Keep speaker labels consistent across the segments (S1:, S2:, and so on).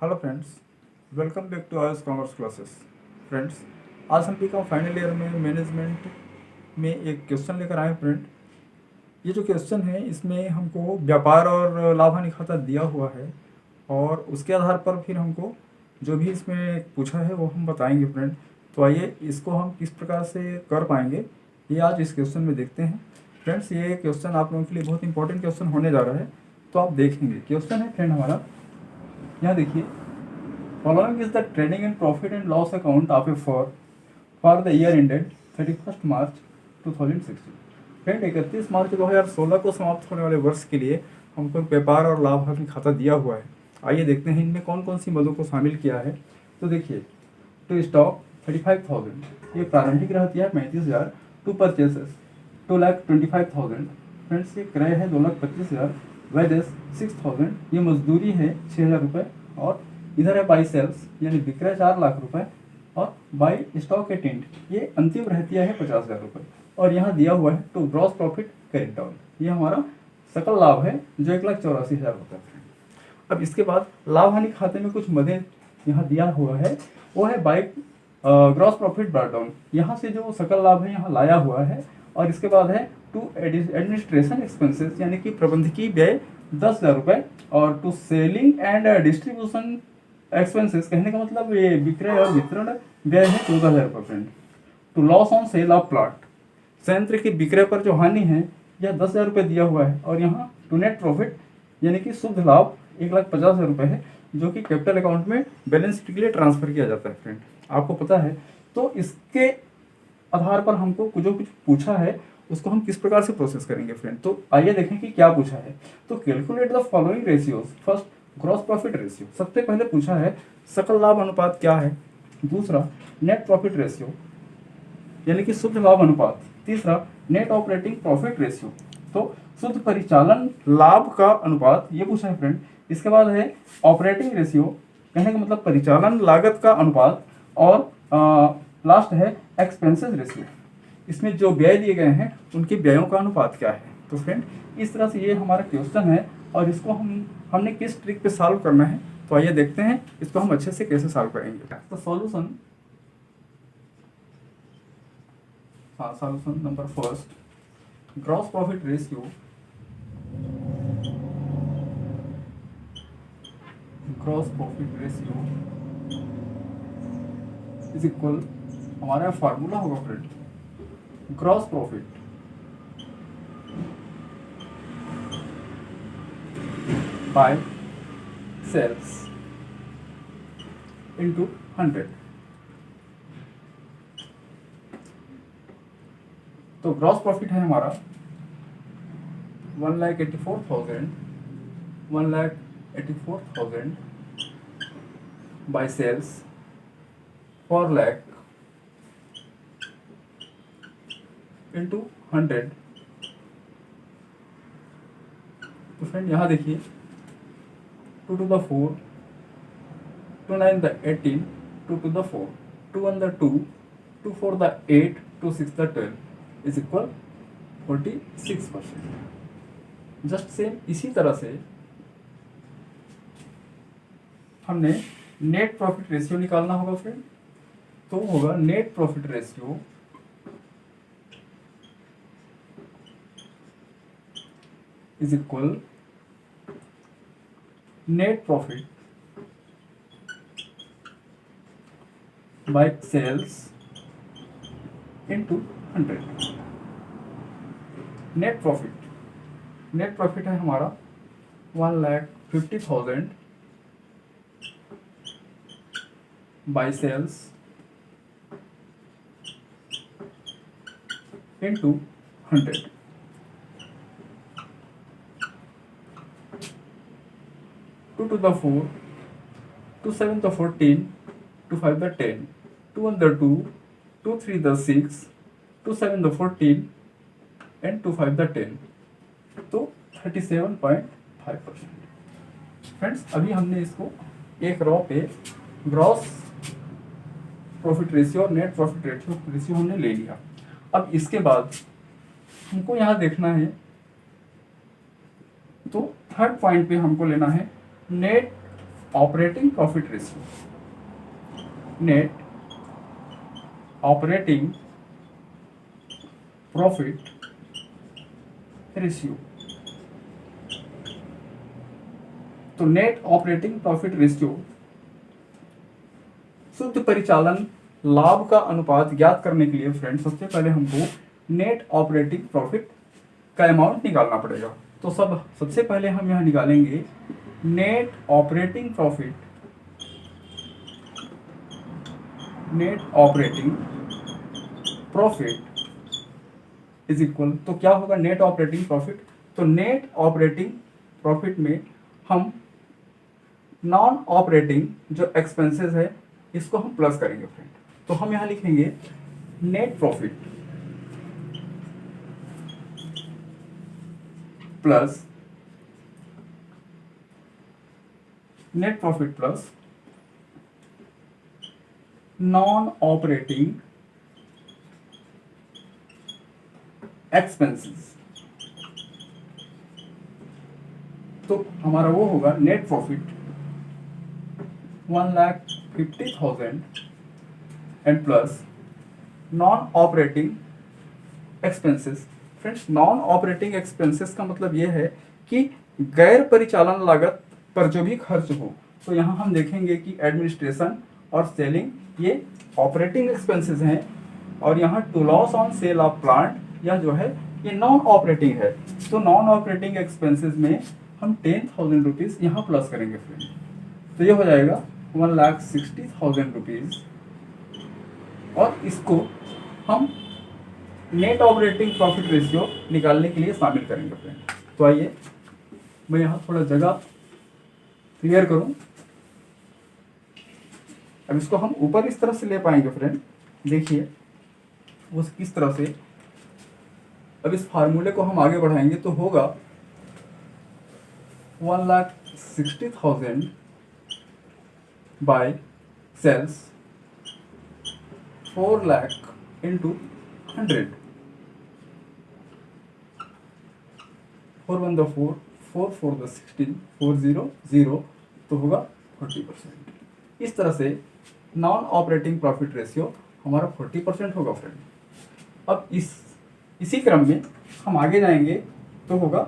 S1: Hello friends, welcome back to Ayush commerce classes. Friends, आज हम BCom final year में management में एक क्वेश्चन लेकर आए फ्रेंड। ये जो क्वेश्चन है इसमें हमको व्यापार और लाभ हानि खाता दिया हुआ है और उसके आधार पर फिर हमको जो भी इसमें पूछा है वो हम बताएंगे फ्रेंड। तो आइए इसको हम किस प्रकार से कर पाएंगे ये आज इस क्वेश्चन में देखते हैं। फ्रेंड्स, ये क्वेश्चन आप लोगों के लिए बहुत इंपॉर्टेंट क्वेश्चन होने जा रहा है, तो आप देखेंगे। क्वेश्चन है फ्रेंड हमारा, यहाँ देखिए, following is the trading and profit and loss account of A for the year ended 31 March 2016। Friend, 31 मार्च 2016 को समाप्त होने वाले वर्ष के लिए हमको व्यापार और लाभ हानि खाता दिया हुआ है। आइए देखते हैं इनमें कौन कौन सी मदों को शामिल किया है। तो देखिए, टू स्टॉक 35,000, ये प्रारंभिक रहती है 35,000। To purchases 2,25,000। फ्रेंड्स, ये क्रय है 2,25,000। वेजेस 6,000, ये मजदूरी है 6,000 रुपये। और इधर है बाई सेल्स यानी विक्रय 4 लाख रुपए। और बाई स्टॉक एटेंट ये अंतिम रहतिया है 50,000 रुपये। और यहाँ दिया हुआ है to gross profit carry down, ये हमारा सकल लाभ है जो 1,84,000 रुपये। अब इसके बाद लाभ हानि खाते में कुछ मदें यहाँ दिया हुआ है, वो है by gross profit brought down, यहाँ से जो सकल लाभ है यहाँ लाया हुआ है। और इसके बाद है टू एडमिनिस्ट्रेशन एक्सपेंसेस यानी कि प्रबंधकीय व्यय 10,000 रुपये। और to selling and distribution expenses, कहने का मतलब ये विक्रय और वितरण व्यय है 14,000 रुपये friend. To loss on sale of plot, संयंत्र की विक्रय पर जो हानि है यह 10,000 रुपये दिया हुआ है। और यहाँ टू नेट प्रॉफिट यानी कि शुद्ध लाभ 1,50,000 रुपये है, जो कि कैपिटल अकाउंट में बैलेंस शीट के लिए ट्रांसफर किया जाता है फ्रेंड, आपको पता है। तो इसके आधार पर हमको जो कुछ पूछा है उसको हम किस प्रकार से प्रोसेस करेंगे फ्रेंड। तो आइए देखें कि क्या पूछा है। तो calculate the following ratios. First, gross profit ratio, सबसे पहले पूछा है सकल लाभ अनुपात क्या है। दूसरा, नेट प्रॉफिट रेशियो यानी कि शुद्ध लाभ अनुपात। तीसरा, नेट ऑपरेटिंग प्रॉफिट रेशियो, तो शुद्ध परिचालन लाभ का अनुपात, ये पूछा है फ्रेंड। इसके बाद है ऑपरेटिंग रेशियो, कहने का मतलब परिचालन लागत का अनुपात। और लास्ट है एक्सपेंसेस रेशियो, इसमें जो व्यय दिए गए हैं उनके व्ययों का अनुपात क्या है। तो फ्रेंड, इस तरह से ये हमारा क्वेश्चन है और इसको हमने किस ट्रिक पे सॉल्व करना है। तो आइए देखते हैं इसको हम अच्छे से कैसे सॉल्व करेंगे। तो solution number first, gross profit ratio is equal, हमारा फार्मूला होगा friend, gross profit by sales into 100। तो ग्रॉस प्रॉफिट है हमारा 1,84,000 बाय सेल्स 4 लाख इंटू 100। तो फ्रेंड यहाँ देखिए, 2 to the 4, 2 9 the 18, 2 to the 4, 2 1 the 2, 2 4 the 8, 2 6 the 12 is equal 46%। Just same इसी तरह से हमने नेट प्रॉफिट रेशियो निकालना होगा फ्रेंड। तो होगा net profit ratio is equal net profit by sales into 100। Net profit है हमारा 1,50,000 by sales into 100। 2 to the 4, 2 7 the 14, 2 5 the 10, 2 1 the 2, 2 3 the 6, 2 7 the 14 and 2 5 the 10, तो 37.5%। फ्रेंड्स, अभी हमने इसको एक रॉ पे ग्रॉस प्रॉफिट रेशियो और नेट प्रॉफिट रेशियो हमने ले लिया। अब इसके बाद हमको यहाँ देखना है, तो थर्ड पॉइंट पे हमको लेना है net operating profit ratio, net operating profit ratio. तो नेट ऑपरेटिंग प्रॉफिट रेशियो शुद्ध परिचालन लाभ का अनुपात ज्ञात करने के लिए फ्रेंड सबसे पहले हमको नेट ऑपरेटिंग प्रॉफिट का अमाउंट निकालना पड़ेगा। तो सबसे पहले हम यहाँ निकालेंगे net operating profit, net operating profit is equal, तो क्या होगा नेट ऑपरेटिंग प्रॉफिट, तो नेट ऑपरेटिंग प्रॉफिट में हम नॉन ऑपरेटिंग जो एक्सपेंसेस है इसको हम प्लस करेंगे फ्रेंड। तो हम यहाँ लिखेंगे net profit plus net profit plus non operating expenses. तो हमारा वो होगा net profit 1,50,000 and plus non operating expenses. Friends non operating expenses का मतलब ये है कि गैर परिचालन लागत पर जो भी खर्च हो। तो यहाँ हम देखेंगे कि एडमिनिस्ट्रेशन और सेलिंग ये ऑपरेटिंग एक्सपेंसेस हैं, और यहाँ to loss on sale of plant यह जो है ये नॉन ऑपरेटिंग है। तो नॉन ऑपरेटिंग एक्सपेंसेस में हम 10,000 रुपीज़ यहाँ प्लस करेंगे फ्रेंड। तो ये हो जाएगा 1,60,000 रुपीज़, और इसको हम नेट ऑपरेटिंग प्रॉफिट रेशियो निकालने के लिए शामिल करेंगे फ्रेंड। तो आइए मैं यहाँ थोड़ा जगह क्लियर करूँ। अब इसको हम ऊपर इस तरह से ले पाएंगे फ्रेंड, देखिए वो किस तरह से। अब इस फार्मूले को हम आगे बढ़ाएंगे तो होगा 1,60,000 बाय सेल्स 4 लाख इंटू 100, 4 1 4, 4 4 16, 4 0 0, तो होगा 40%। इस तरह से नॉन ऑपरेटिंग प्रॉफिट रेशियो हमारा 40% होगा फ्रेंड। अब इसी क्रम में हम आगे जाएंगे तो होगा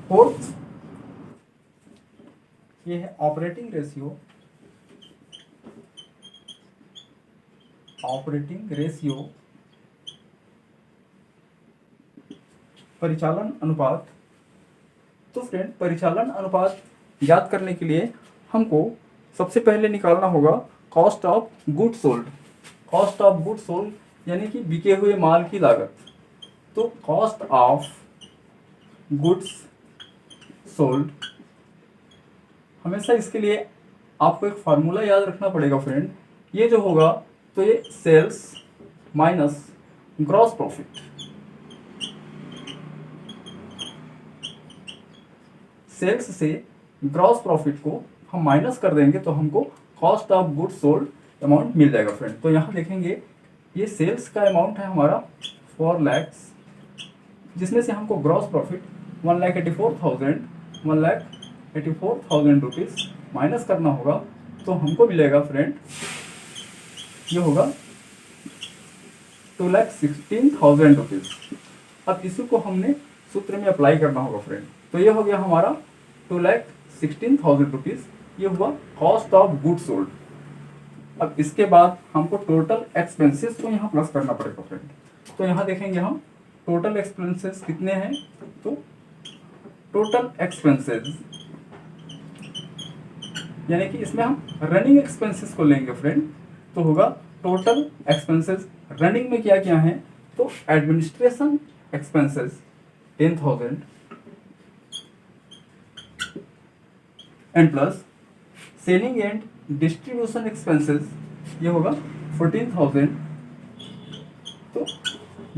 S1: फोर्थ, ये है ऑपरेटिंग रेशियो, ऑपरेटिंग रेशियो परिचालन अनुपात। तो फ्रेंड परिचालन अनुपात ज्ञात करने के लिए हमको सबसे पहले निकालना होगा cost of good sold. Cost of good sold यानी कि बिके हुए माल की लागत। तो कॉस्ट ऑफ गुड्स सोल्ड, हमेशा इसके लिए आपको एक फार्मूला याद रखना पड़ेगा फ्रेंड। ये जो होगा तो ये sales minus gross profit. Sales से ग्रॉस प्रॉफिट को हम माइनस कर देंगे तो हमको cost of goods sold amount मिल जाएगा फ्रेंड। तो यहाँ देखेंगे ये सेल्स का अमाउंट है हमारा 4 लाख, जिसमें से हमको ग्रॉस प्रॉफिट 1,84,000 रुपीज़ माइनस करना होगा। तो हमको मिलेगा फ्रेंड ये होगा 2,16,000 रुपीज़। अब इसी को हमने सूत्र में अप्लाई करना होगा फ्रेंड। तो ये हो गया हमारा 2,16,000 रुपीज़, ये हुआ कॉस्ट ऑफ गुड सोल्ड। अब इसके बाद हमको टोटल एक्सपेंसेस को यहाँ प्लस करना पड़ेगा फ्रेंड। तो यहाँ देखेंगे हम टोटल एक्सपेंसेस कितने हैं। तो टोटल एक्सपेंसेस यानी कि इसमें हम रनिंग एक्सपेंसेस को लेंगे फ्रेंड। तो होगा टोटल एक्सपेंसेस रनिंग में क्या क्या है। तो administration expenses 10,000 and plus selling and distribution expenses ये होगा 14,000। तो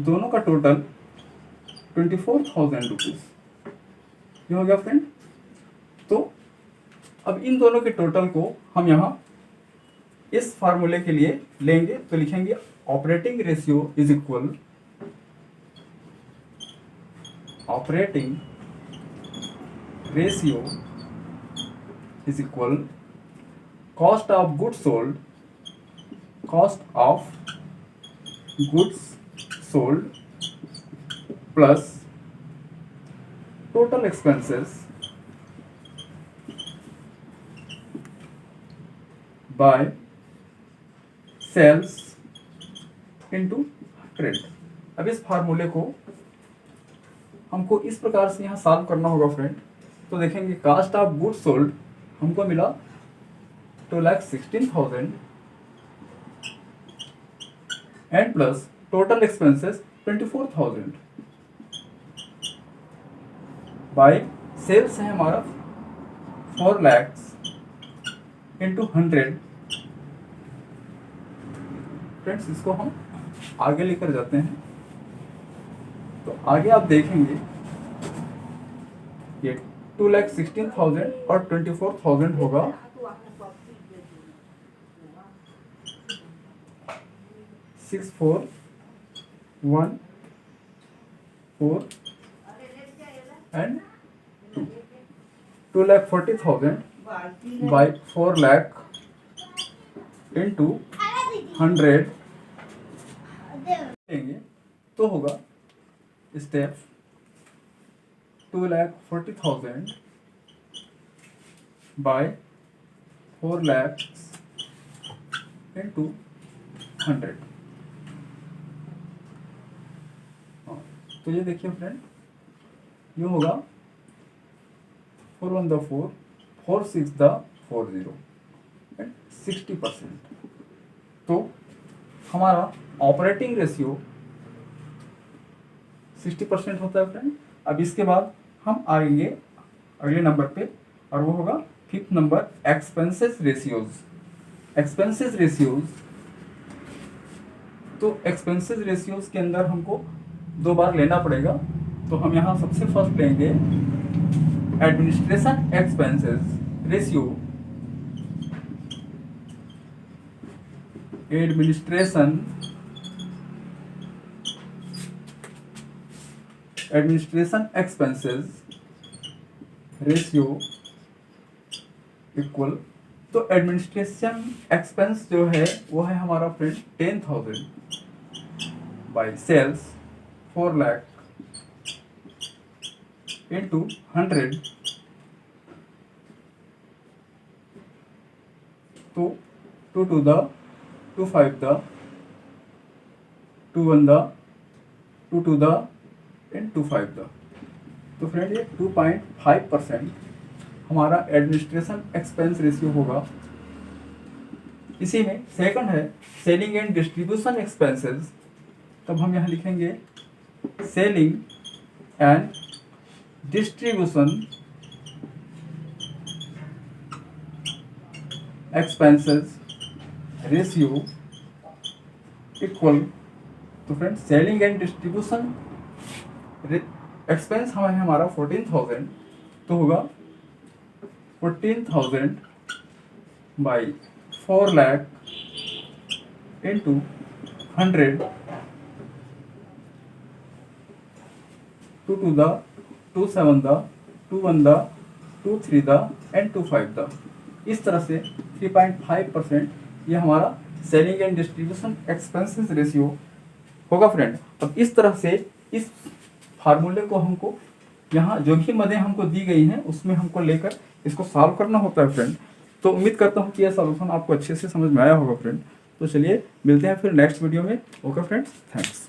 S1: दोनों का टोटल 24,000 रुपीज़ ये हो गया फ्रेंड। तो अब इन दोनों के टोटल को हम यहाँ इस फार्मूले के लिए लेंगे तो लिखेंगे operating ratio is equal, operating ratio is equal cost of goods sold plus total expenses by sales into 100। अब इस फार्मूले को हमको इस प्रकार से यहाँ सॉल्व करना होगा फ्रेंड। तो देखेंगे कॉस्ट ऑफ गुड्स सोल्ड हमको मिला 2,16,000 and plus total expenses 24,000 by sales है हमारा 4 lakhs इंटू 100। फ्रेंड्स इसको हम आगे लेकर जाते हैं। तो आगे आप देखेंगे ये 2,16,000 और 24,000 होगा 6,4,1,4 and 2,40,000 by 4 lakh into 100 लेंगे तो होगा स्टेप 2,40,000 by 4 lakhs into 100। तो ये देखिए फ्रेंड, ये होगा 4 1 the 4, 4 6 the 40 एंड 60%। तो हमारा ऑपरेटिंग रेशियो 60% होता है फ्रेंड। अब इसके बाद हम आएंगे अगले नंबर पे और वो होगा 5th number expenses ratios. Expenses ratios, तो एक्सपेंसेस रेशियोज के अंदर हमको 2 बार लेना पड़ेगा। तो हम यहाँ सबसे फर्स्ट लेंगे administration expenses ratio. Administration expenses ratio equal, तो एडमिनिस्ट्रेशन एक्सपेंस जो है वो है हमारा friend 10,000 by sales 4 lakh into 100। तो 2 2 the 2 5 the 2 1 the 2 2 the and 2 5 the। तो फ्रेंड ये 2.5% हमारा एडमिनिस्ट्रेशन एक्सपेंस रेशियो होगा। इसी में सेकंड है सेलिंग एंड डिस्ट्रीब्यूशन एक्सपेंसेस। तब हम यहाँ लिखेंगे selling and distribution expenses ratio equal, तो friend selling and distribution expense हमारा 14,000, तो होगा 14,000 by 4 lakh into 100। 2 2 the 2 7 the 2 1 the 2 3 the and 2 5 the। इस तरह से 3.5% ये हमारा selling and distribution expenses ratio होगा फ्रेंड। अब इस तरह से इस फार्मूले को हमको यहाँ जो भी मदें हमको दी गई हैं उसमें हमको लेकर इसको सॉल्व करना होता है फ्रेंड। तो उम्मीद करता हूँ कि यह सॉल्यूशन आपको अच्छे से समझ में आया होगा फ्रेंड। तो चलिए मिलते हैं फिर नेक्स्ट वीडियो में। Okay friends, thanks.